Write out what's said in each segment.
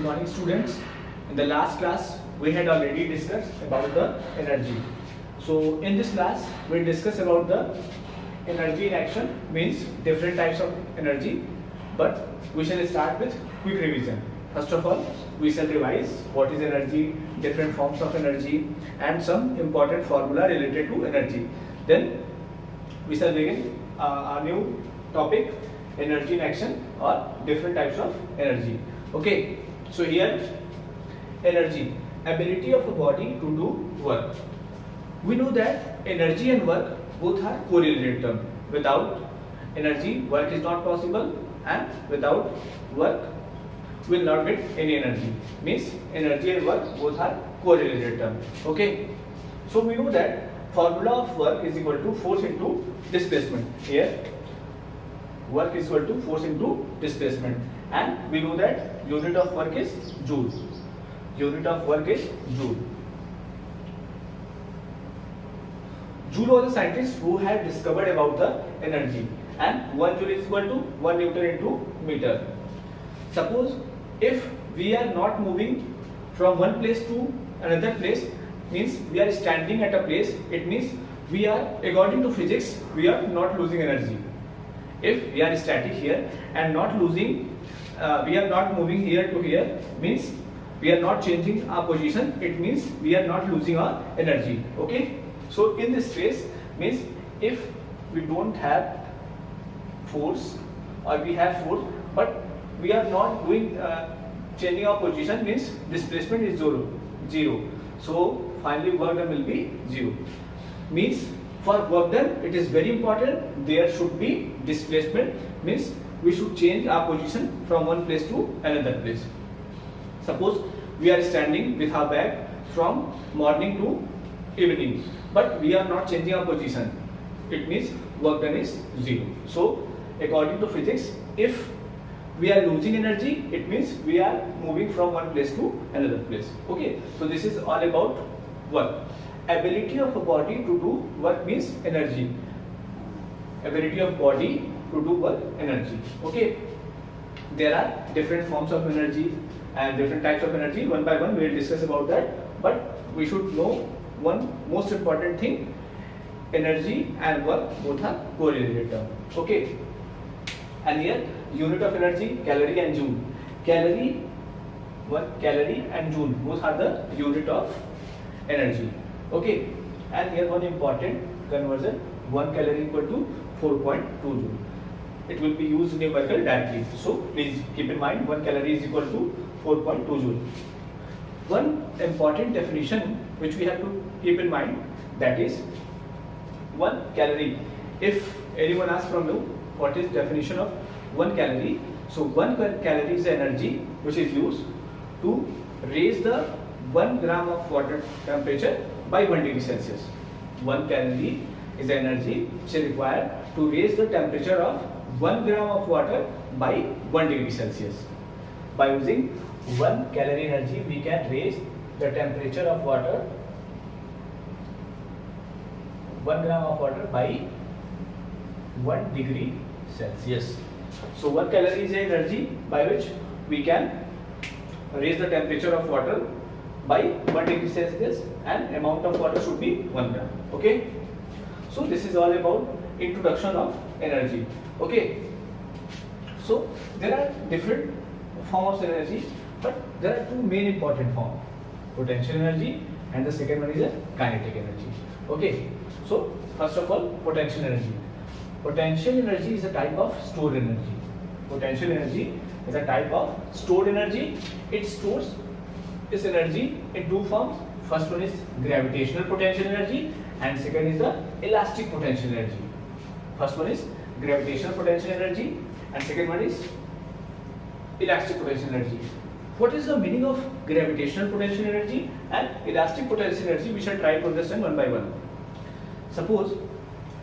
Good morning, students. In the last class, we had already discussed about the energy. So in this class, we'll discuss about the energy in action, means different types of energy. But we shall start with quick revision. First of all, we shall revise what is energy, different forms of energy, and some important formula related to energy. Then we shall begin a new topic, energy in action or different types of energy. Okay, so here energy, ability of a body to do work. We know that energy and work both are correlated terms. Without energy, work is not possible, and without work, we will not get any energy. Means energy and work both are correlated terms. Okay, so we know that formula of work is equal to force into displacement. Here, work is equal to force into displacement, and we know that unit of work is joule. Unit of work is joule. Joule was a scientist who had discovered about the energy, and 1 joule is equal to 1 Newton into meter. Suppose if we are not moving from one place to another place, means we are standing at a place, it means we are, according to physics, we are not losing energy. If we are static here and not losing, we are not moving here to here, means we are not changing our position, it means we are not losing our energy. Okay, so in this case, means if we don't have force or we have force but we are not doing changing our position, means displacement is zero. So finally work done will be 0. Means for work done, it is very important there should be displacement, means we should change our position from one place to another place. Suppose we are standing with our bag from morning to evening, but we are not changing our position, it means work done is 0. So according to physics, if we are losing energy, it means we are moving from one place to another place. Okay, so this is all about work. Ability of a body to do work means energy. Ability of body to do work, energy. Okay, there are different forms of energy and different types of energy. One by one we will discuss about that, but we should know one most important thing: energy and work both are correlated terms. Okay, and here unit of energy, calorie and joule. Calorie and joule both are the unit of energy. Okay, and here one important conversion: 1 calorie equal to 4.2 joule. It will be used numerical directly. So please keep in mind 1 calorie is equal to 4.2 joule. One important definition which we have to keep in mind, that is 1 calorie. If anyone asks from you what is definition of 1 calorie, so 1 calorie is the energy which is used to raise the 1 gram of water temperature by 1 degree Celsius. 1 calorie is the energy which is required to raise the temperature of 1 gram of water by 1 degree Celsius. By using 1 calorie energy, we can raise the temperature of water, 1 gram of water by 1 degree Celsius. So 1 calorie is the energy by which we can raise the temperature of water by 1 degree Celsius, and amount of water should be 1 gram. Okay, so this is all about introduction of energy. Okay, so there are different forms of energy, but there are two main important forms: potential energy and the second one is a kinetic energy. Okay, so first of all, potential energy. Potential energy is a type of stored energy. Potential energy is a type of stored energy. It stores its energy in two forms. First one is gravitational potential energy and second is the elastic potential energy. First one is gravitational potential energy and second one is elastic potential energy. What is the meaning of gravitational potential energy and elastic potential energy? We shall try to understand one by one. Suppose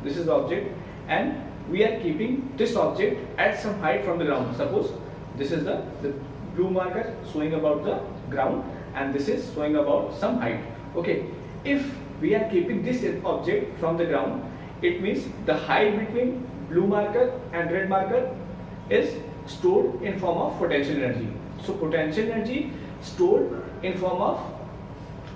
this is the object and we are keeping this object at some height from the ground. Suppose this is the blue marker showing about the ground and this is showing about some height. Okay, if we are keeping this object from the ground, it means the height between blue marker and red marker is stored in form of potential energy. So potential energy stored in form of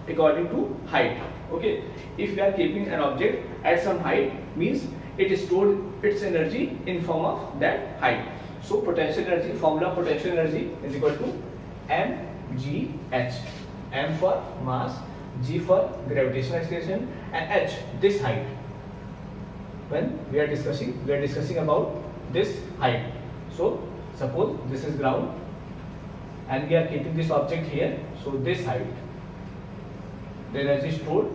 according to height. Okay, if we are keeping an object at some height, means it is stored its energy in form of that height. So potential energy, formula of potential energy is equal to mgh. M for mass, g for gravitational acceleration, and h this height. When we are discussing about this height. So suppose this is ground and we are keeping this object here. So this height, the energy stored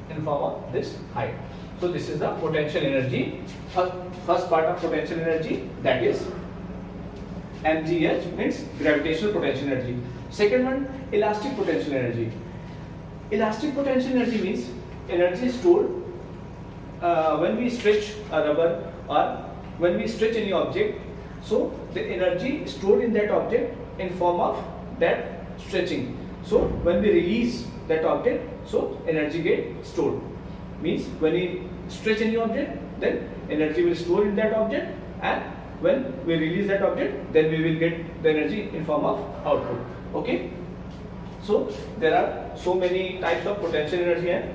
in form of this height. So this is the potential energy. First part of potential energy, that is mgh, means gravitational potential energy. Second one, elastic potential energy. Elastic potential energy means energy stored when we stretch a rubber or when we stretch any object. So the energy stored in that object in form of that stretching. So when we release that object, so energy get stored. Means when we stretch any object, then energy will store in that object, and when we release that object, then we will get the energy in form of output. Okay. So there are so many types of potential energy and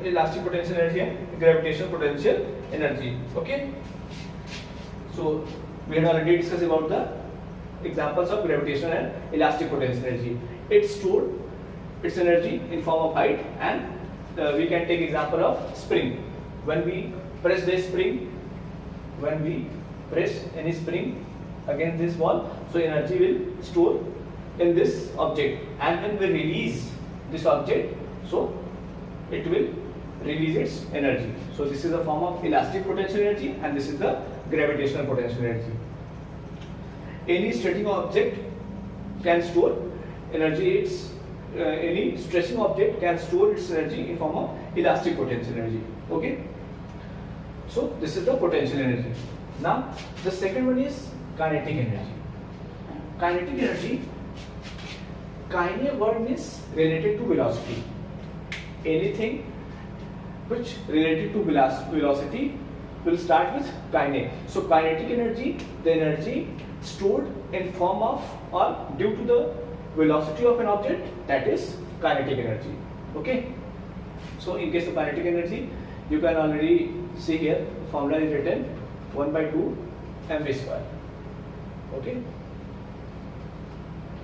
elastic potential energy and gravitational potential energy. Okay. So we had already discussed about the examples of gravitational and elastic potential energy. It stored its energy in form of height, and we can take example of spring. When we press this spring, when we press any spring against this wall, so energy will store in this object, and when we release this object, so it will release its energy. So this is a form of elastic potential energy, and this is the gravitational potential energy. Any stretching object can store energy. Any stretching object can store its energy in form of elastic potential energy. Okay. So this is the potential energy. Now the second one is kinetic energy. Kinetic energy. Kine word means related to velocity. Anything which related to velocity will start with kine. So kinetic energy, the energy stored in form of or due to the velocity of an object, that is kinetic energy. Okay. So in case of kinetic energy, you can already see here formula is written 1/2 mv square. Okay.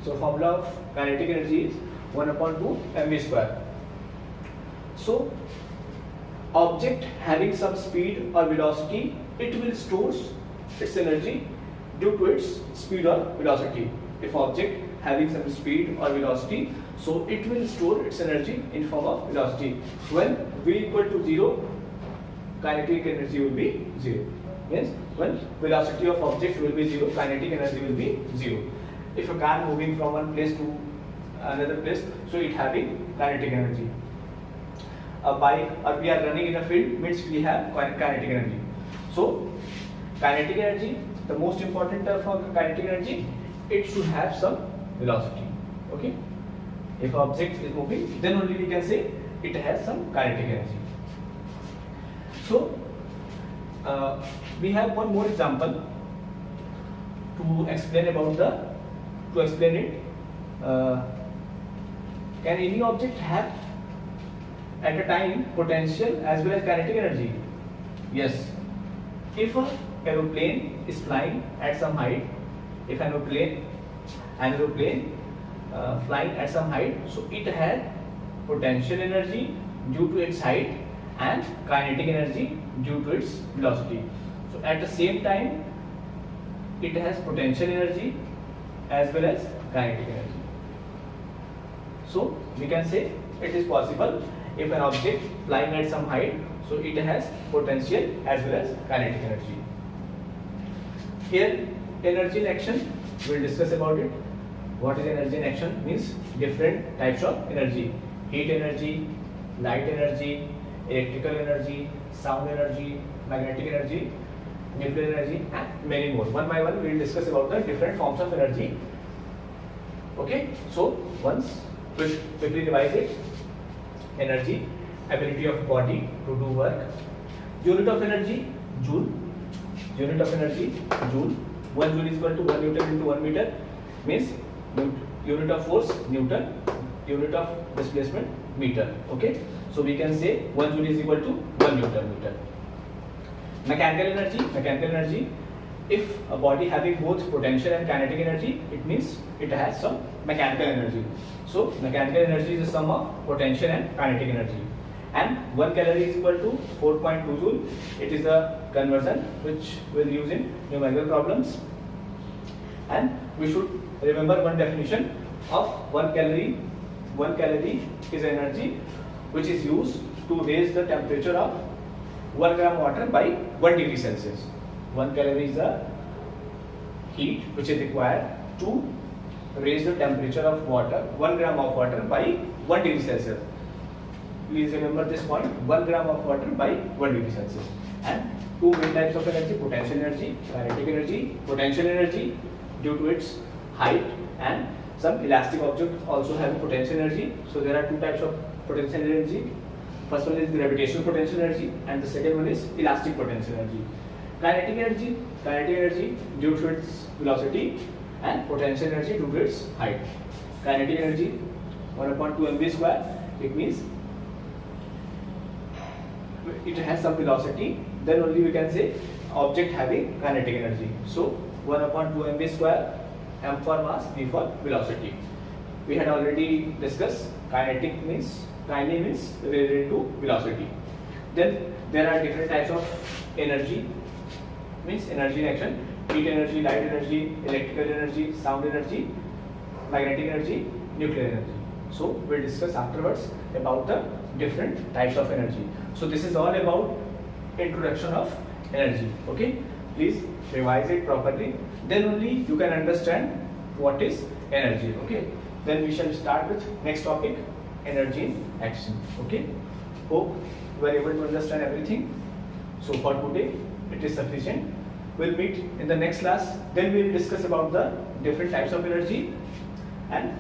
So formula of kinetic energy is 1/2 mv square. So object having some speed or velocity, it will store its energy due to its speed or velocity. If object having some speed or velocity, so it will store its energy in form of velocity. When v equal to 0, kinetic energy will be 0. Means when velocity of object will be 0, kinetic energy will be 0. If a car moving from one place to another place, so it having kinetic energy. A bike, or we are running in a field, means we have kinetic energy. So kinetic energy, the most important term for kinetic energy, it should have some velocity. Okay. If object is moving, then only we can say it has some kinetic energy. So we have one more example to explain it. Can any object have at a time potential as well as kinetic energy? Yes. If an aeroplane is flying at some height, if an aeroplane flying at some height, so it has potential energy due to its height and kinetic energy due to its velocity. So at the same time, it has potential energy as well as kinetic energy. So we can say it is possible if an object flying at some height, so it has potential as well as kinetic energy. Here, energy in action, we will discuss about it. What is energy in action? Means different types of energy: heat energy, light energy, electrical energy, sound energy, magnetic energy, nuclear energy, and many more. One by one, we will discuss about the different forms of energy. Okay, so once we quickly revise it. Energy, ability of body to do work. Unit of energy, joule. Unit of energy, joule. 1 joule is equal to 1 Newton into 1 meter. means unit of force Newton, unit of displacement meter. Okay, so we can say 1 joule is equal to 1 Newton meter. Mechanical energy, if a body having both potential and kinetic energy, it means it has some mechanical energy. So mechanical energy is the sum of potential and kinetic energy. And 1 calorie is equal to 4.2 joule. It is a conversion which we'll use in numerical problems. And we should remember one definition of 1 calorie. 1 calorie is energy which is used to raise the temperature of 1 gram water by 1 degree Celsius. 1 calorie is the heat which is required to raise the temperature of water, 1 gram of water by 1 degree Celsius. Please remember this point, 1 gram of water by 1 degree Celsius. And two main types of energy, potential energy, kinetic energy. Potential energy due to its height, and some elastic objects also have potential energy. So there are two types of potential energy. First one is gravitational potential energy and the second one is elastic potential energy. Kinetic energy due to its velocity and potential energy due to its height. Kinetic energy 1/2 mv square, it means it has some velocity, then only we can say object having kinetic energy. So 1/2 mv square, m for mass, v for velocity. We had already discussed kinetic means related to velocity. Then there are different types of energy, means energy in action: heat energy, light energy, electrical energy, sound energy, magnetic energy, nuclear energy. So we'll discuss afterwards about the different types of energy. So this is all about introduction of energy. Okay, please revise it properly, then only you can understand what is energy. Okay, then we shall start with next topic, energy in action. Okay, hope you are able to understand everything. So for today it is sufficient. We'll meet in the next class, then we will discuss about the different types of energy and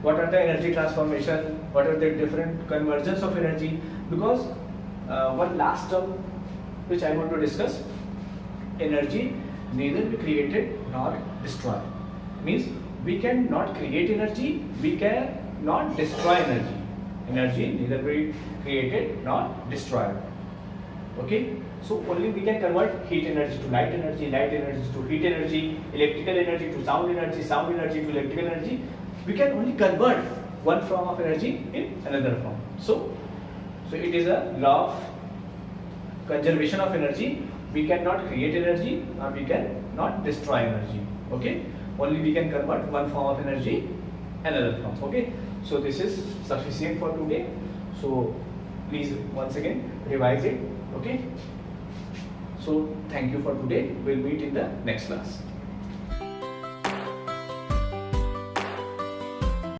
what are the energy transformation, what are the different conversions of energy. Because one last term which I want to discuss, energy neither be created nor destroyed. Means we can not create energy, we can not destroy energy. Energy neither be created nor destroyed. Okay, so only we can convert heat energy to light energy, light energy to heat energy, electrical energy to sound energy, sound energy to electrical energy. We can only convert one form of energy in another form. So it is a law of conservation of energy. We cannot create energy or we cannot destroy energy. Okay, only we can convert one form of energy another form. Okay, so this is sufficient for today. So please once again revise it. Okay, so thank you for today. We'll meet in the next class.